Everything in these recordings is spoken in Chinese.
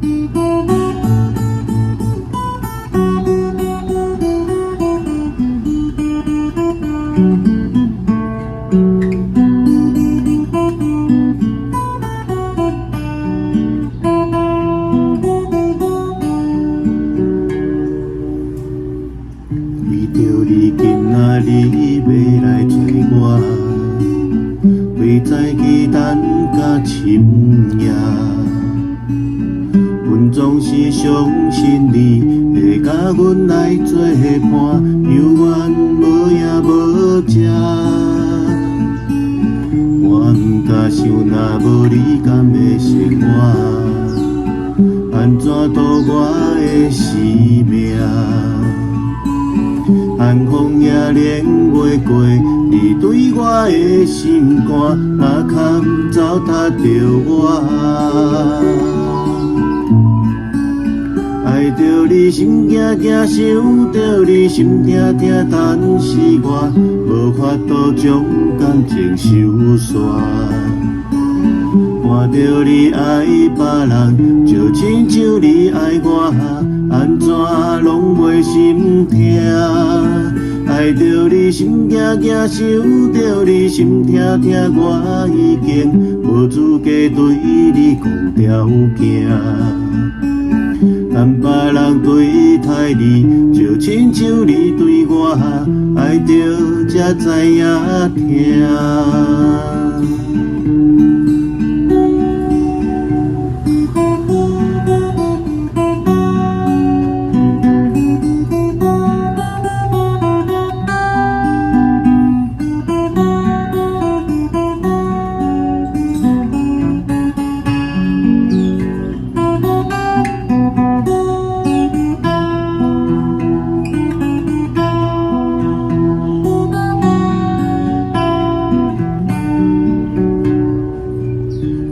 为着你今仔日要来找我，袂再期等到深夜。阮总是相信你会甲阮来作伴，犹原无影无迹。我毋敢想，若无你甘会生活，安怎度我的生命？寒风也连袂过你对我的心肝，若堪糟蹋着我。爱着你心惊惊，想着你心痛痛，但是我无法度将感情收煞。看着你爱别人，就亲像你爱我，安怎拢袂心痛？爱着你心惊惊，想着你心痛痛，我已经无资格对你讲条件。但别人对待你，就亲像你对我，爱着才知影疼。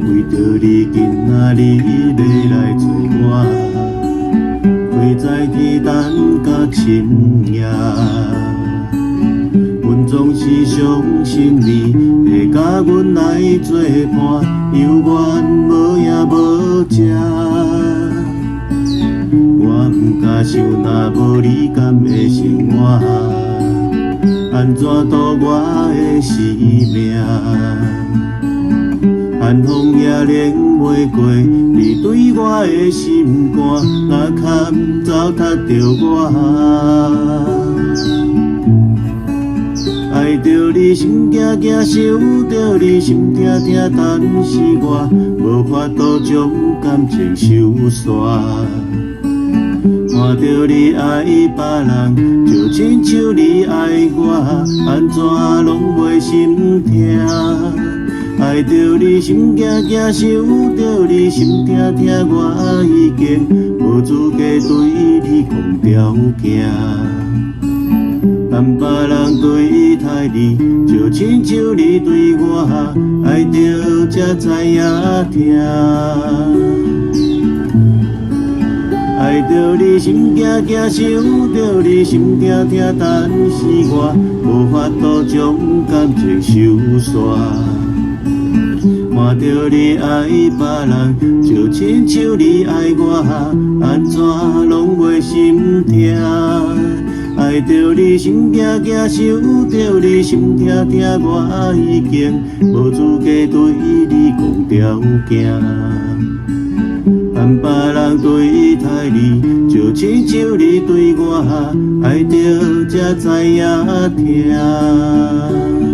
为着你今仔日要来找我，袂再期等到深夜。阮总是相信你会甲阮来作伴，犹原无影无迹。我毋敢想，若无你甘会生活，安怎度我的生命？寒风也连袂过你对我的心肝，若堪糟蹋着我。爱着你心惊惊，想着你心痛痛，但是我无法度将感情收煞。看着你爱别人，就亲像你爱我，安怎拢袂心痛？爱着你心惊惊，想着你心痛痛，我已经无资格对你讲条件。但别人对待你，就亲像你对我，爱着才知影疼。爱着你心惊惊，想着你心痛痛，但是我无法度将感情收煞。看着你爱别人，就亲像你爱我，安怎拢袂心痛？爱着你心惊惊，想着你心痛痛，我已经无资格对你讲条件。但别人对待你，就亲像你对我，爱着才知影疼。